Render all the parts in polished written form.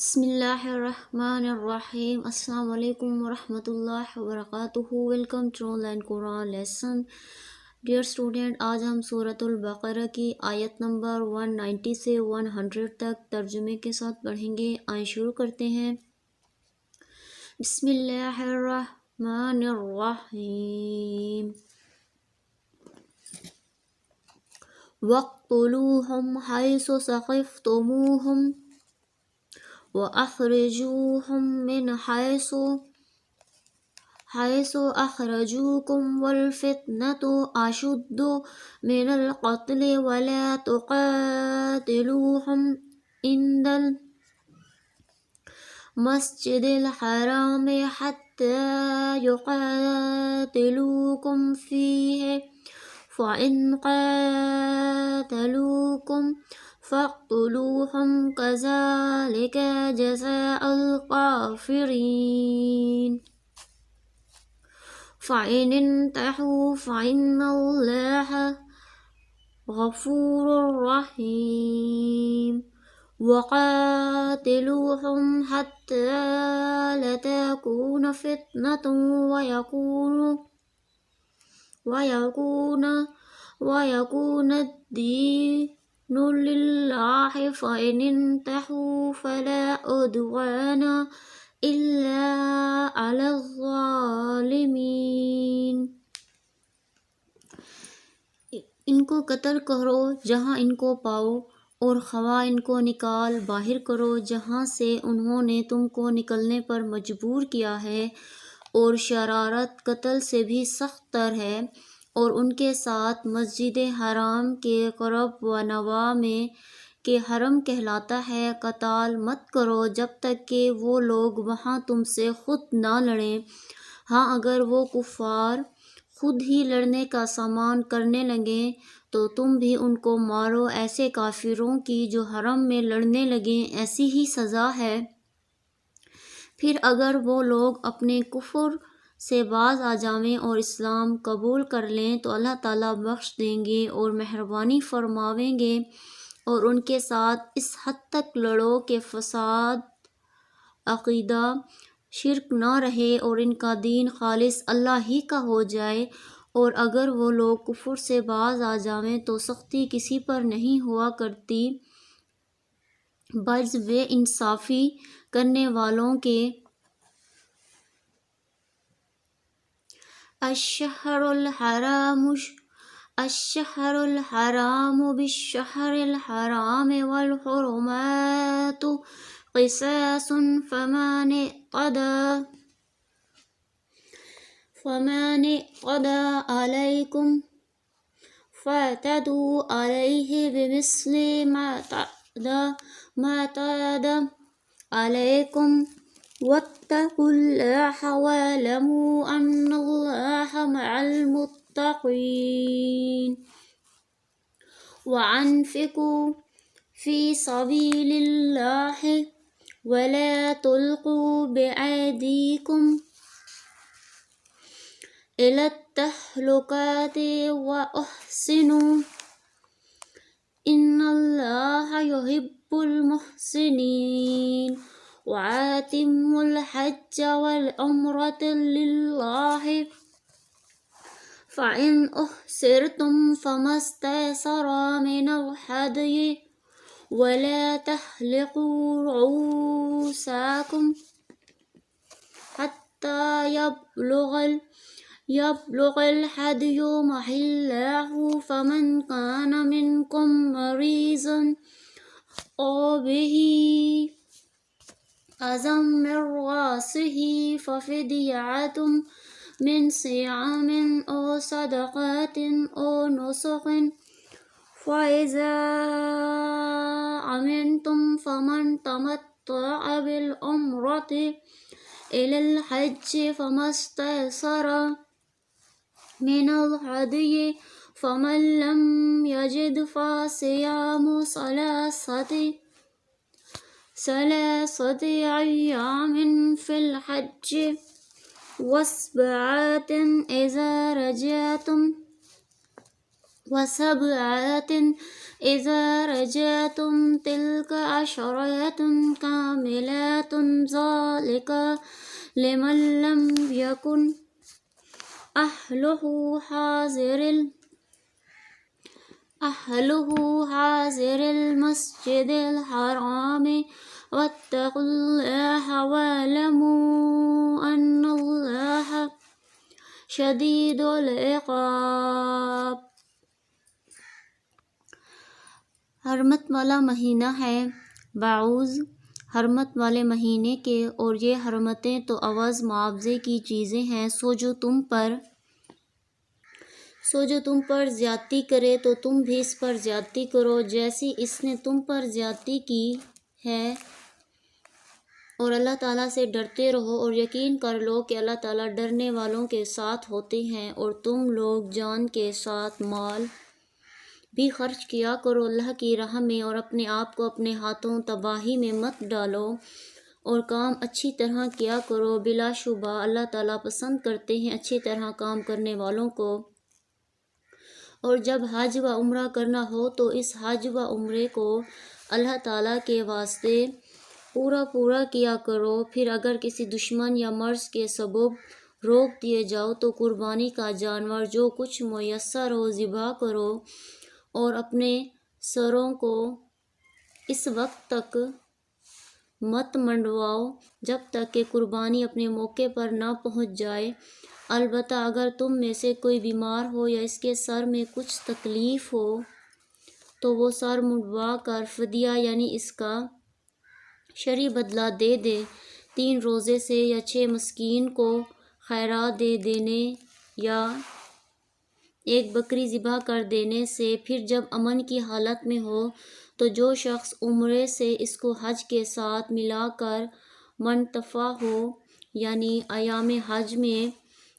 بسم اللہ الرحمن الرحیم. السلام علیکم ورحمۃ اللہ وبرکاتہ. Welcome to online Quran lesson. Dear student, آج ہم سورۃ البقرہ کی آیت نمبر 190 سے 100 تک ترجمے کے ساتھ پڑھیں گے. آئیں شروع کرتے ہیں. بسم اللہ الرحمن الرحیم. وَاقْتُلُوهُمْ حَيْثُ ثَقِفْتُمُوهُمْ وَأَخْرِجُوهُمْ مِنْ حَيْثُ أَخْرَجُوكُمْ وَالْفِتْنَةُ أَشَدُّ مِنَ الْقَتْلِ وَلَا تُقَاتِلُوهُمْ عِندَ الْمَسْجِدِ الْحَرَامِ حَتَّى يُقَاتِلُوكُمْ فِيهِ فَإِنْ قَاتَلُوكُمْ فَاقْتُلُوهُمْ كَذَلِكَ جَزَاءُ الْكَافِرِينَ. فَإِنِ انْتَهُوا فَإِنَّ اللَّهَ غَفُورٌ رَحِيمٌ. وَقَاتِلُوهُمْ حَتَّى لَا تَكُونَ فِتْنَةٌ وَيَكُونَ الدِّينُ لِلَّهِ. فَإِنِ انْتَهُوا فَلَا عُدْوَانَ إِلَّا عَلَى الظَّالِمِينَ. ان کو قتل کرو جہاں ان کو پاؤ، اور خواہ ان کو نکال باہر کرو جہاں سے انہوں نے تم کو نکلنے پر مجبور کیا ہے، اور شرارت قتل سے بھی سخت تر ہے. اور ان کے ساتھ مسجد حرام کے قرب و نواح میں کہ حرم کہلاتا ہے قتال مت کرو جب تک کہ وہ لوگ وہاں تم سے خود نہ لڑیں. ہاں، اگر وہ کفار خود ہی لڑنے کا سامان کرنے لگیں تو تم بھی ان کو مارو. ایسے کافروں کی جو حرم میں لڑنے لگیں ایسی ہی سزا ہے. پھر اگر وہ لوگ اپنے کفر سے باز آ جائیں اور اسلام قبول کر لیں تو اللہ تعالیٰ بخش دیں گے اور مہربانی فرمائیں گے. اور ان کے ساتھ اس حد تک لڑو کہ فساد عقیدہ شرک نہ رہے اور ان کا دین خالص اللہ ہی کا ہو جائے. اور اگر وہ لوگ کفر سے باز آ جائیں تو سختی کسی پر نہیں ہوا کرتی بعض بے انصافی کرنے والوں کے. الشہر الحرام بالشہر الحرام والحرمات قصاص فمن اعتدى عليكم فاعتدوا عليه بمثل ما اعتدى عليكم واتقوا الله واعلموا أن الله مع المتقين. وأنفقوا في سبيل الله ولا تلقوا بأيديكم إلى التهلكة وأحسنوا إن الله يحب المحسنين. وأتموا الحج والعمرة لله فإن أحصرتم فما استيسر من الهدي ولا تحلقوا رؤوسكم حتى يبلغ الهدي محله. فمن كان منكم مريضا أو به أذى من رأسه ففدية من صيام أو صدقة أو نسك. فإذا أمنتم فمن تمتع بالعمرة إلى الحج فما استيسر من الهدي. فمن لم يجد فصيام ثلاثة أيام في الحج وسبعة إذا رجعتم تلك عشرة كاملة ذلك لمن لم يكن أهله حاضر المسجد الحرام واتقوا الله واعلموا أن الله شدید العقاب۔ حرمت والا مہینہ ہے۔ بعوض حرمت والے مہینے کے، اور یہ حرمتیں تو عوض معاوضے کی چیزیں ہیں، سو جو تم پر زیادتی کرے تو تم بھی اس پر زیادتی کرو جیسی اس نے تم پر زیادتی کی ہے، اور اللہ تعالیٰ سے ڈرتے رہو اور یقین کر لو کہ اللہ تعالیٰ ڈرنے والوں کے ساتھ ہوتے ہیں۔ اور تم لوگ جان کے ساتھ مال بھی خرچ کیا کرو اللہ کی راہ میں، اور اپنے آپ کو اپنے ہاتھوں تباہی میں مت ڈالو، اور کام اچھی طرح کیا کرو، بلا شبہ اللہ تعالیٰ پسند کرتے ہیں اچھی طرح کام کرنے والوں کو۔ اور جب حج و عمرہ کرنا ہو تو اس حج و عمرے کو اللہ تعالیٰ کے واسطے پورا کیا کرو۔ پھر اگر کسی دشمن یا مرض کے سبب روک دیے جاؤ تو قربانی کا جانور جو کچھ میسر ہو ذبح کرو، اور اپنے سروں کو اس وقت تک مت منڈواؤ جب تک کہ قربانی اپنے موقع پر نہ پہنچ جائے۔ البتہ اگر تم میں سے کوئی بیمار ہو یا اس کے سر میں کچھ تکلیف ہو تو وہ سر منڈوا کر فدیہ یعنی اس کا شرعی بدلہ دے دے، 3 روزے سے یا 6 مسکین کو خیرات دے دینے یا 1 بکری ذبح کر دینے سے۔ پھر جب امن کی حالت میں ہو تو جو شخص عمرے سے اس کو حج کے ساتھ ملا کر منتفع ہو، یعنی ایام حج میں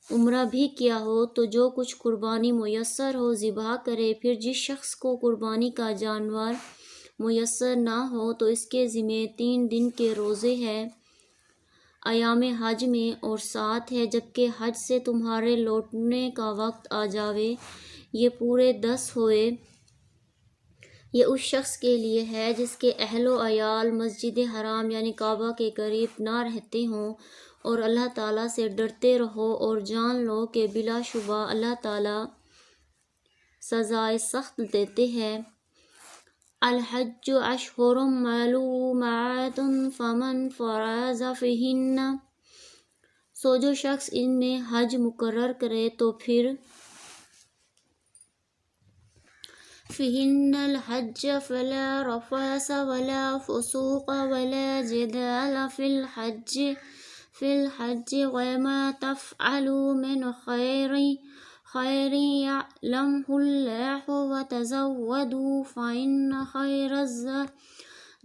عمرہ بھی کیا ہو، تو جو کچھ قربانی میسر ہو ذبح کرے۔ پھر جس شخص کو قربانی کا جانور میسر نہ ہو تو اس کے ذمہ 3 دن کے روزے ہیں ایام حج میں، اور 7 ہے جبکہ حج سے تمہارے لوٹنے کا وقت آ جاوے، یہ پورے 10 ہوئے۔ یہ اس شخص کے لیے ہے جس کے اہل و عیال مسجد حرام یعنی کعبہ کے قریب نہ رہتے ہوں۔ اور اللہ تعالیٰ سے ڈرتے رہو اور جان لو کہ بلا شبہ اللہ تعالیٰ سزائے سخت دیتے ہیں۔ الحج اشہر معلومات فمن فرض فیہن، سو جو شخص ان میں حج مقرر کرے تو پھر فیہن الحج فلا رفث ولا فسوق ولا جدال فی الحج وما تفعلوا من خیر یعلمہ اللہ وتزودوا فإن خیر الزاد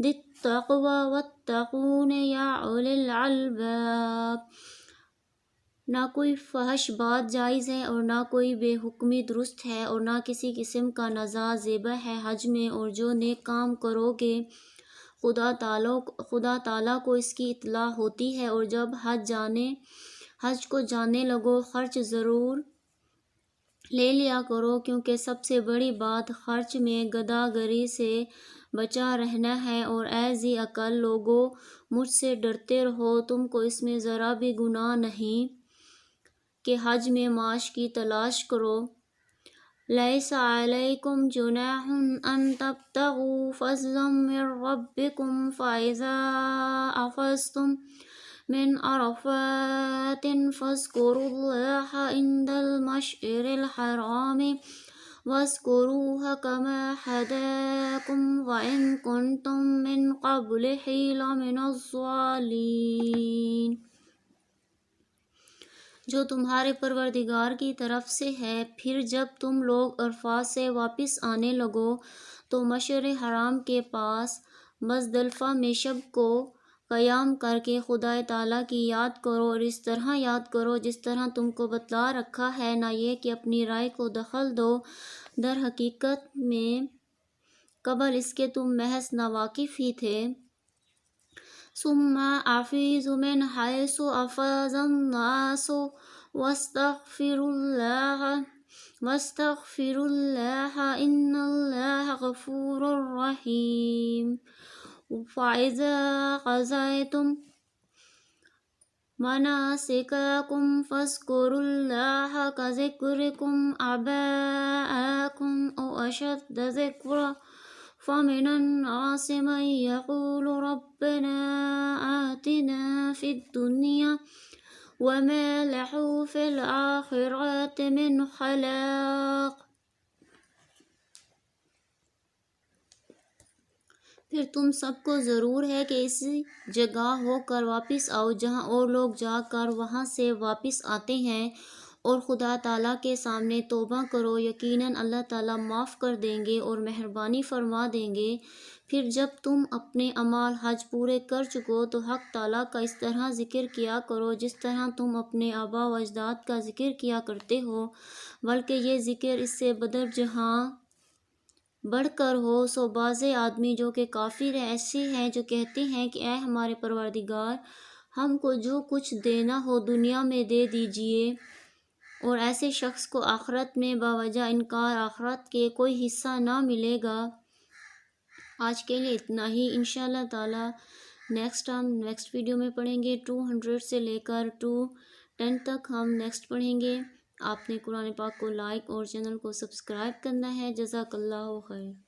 التقوی واتقون یا اولی الالباب۔ نہ کوئی فحش بات جائز ہے اور نہ کوئی بے حکمی درست ہے، اور نہ کسی قسم کا نزاع ذبح ہے حج میں، اور جو نیک کام کرو گے خدا تعالیٰ کو اس کی اطلاع ہوتی ہے۔ اور جب حج کو جانے لگو خرچ ضرور لے لیا کرو، کیونکہ سب سے بڑی بات خرچ میں گداگری سے بچا رہنا ہے۔ اور اے ذی عقل لوگو، مجھ سے ڈرتے رہو، تم کو اس میں ذرا بھی گناہ نہیں کہ حج میں معاش کی تلاش کرو۔ لیس علیکم جناح ان تبتغوا فضلا من ربکم فاذا افضتم من عرفات فاذکروا اللہ عند المشعر الحرام واذکروہ کما ھداکم وإن کنتم من قبلہ لمن الضالین۔ جو تمہارے پروردگار کی طرف سے ہے۔ پھر جب تم لوگ عرفات سے واپس آنے لگو تو مشعر حرام کے پاس مزدلفہ میں شب کو قیام کر کے خدا تعالیٰ کی یاد کرو، اور اس طرح یاد کرو جس طرح تم کو بتلا رکھا ہے، نہ یہ کہ اپنی رائے کو دخل دو، در حقیقت میں قبل اس کے تم محض ناواقف ہی تھے۔ ثم افیضوا من حیث افاض الناس واستغفروا اللہ ان اللہ غفور رحیم۔ فإذا قضیتم مناسككم فاذكروا الله كذكركم آباءكم أو أشد ذكرا فمن الناس من يقول ربنا آتنا في الدنيا وما له في الآخرة من خلاق۔ پھر تم سب کو ضرور ہے کہ اسی جگہ ہو کر واپس آؤ جہاں اور لوگ جا کر وہاں سے واپس آتے ہیں، اور خدا تعالیٰ کے سامنے توبہ کرو، یقیناً اللہ تعالیٰ معاف کر دیں گے اور مہربانی فرما دیں گے۔ پھر جب تم اپنے اعمال حج پورے کر چکو تو حق تعالیٰ کا اس طرح ذکر کیا کرو جس طرح تم اپنے آباء و اجداد کا ذکر کیا کرتے ہو، بلکہ یہ ذکر اس سے بدرجہاں بڑھ کر ہو۔ سو بعض آدمی جو کہ کافر ایسے ہیں جو کہتے ہیں کہ اے ہمارے پروردگار، ہم کو جو کچھ دینا ہو دنیا میں دے دیجئے، اور ایسے شخص کو آخرت میں باوجہ انکار آخرت کے کوئی حصہ نہ ملے گا۔ آج کے لیے اتنا ہی، انشاءاللہ تعالی ہم نیکسٹ ویڈیو میں پڑھیں گے 200 سے لے کر 210 تک ہم نیکسٹ پڑھیں گے۔ آپ نے قرآن پاک کو لائک اور چینل کو سبسکرائب کرنا ہے۔ جزاک اللہ خیر۔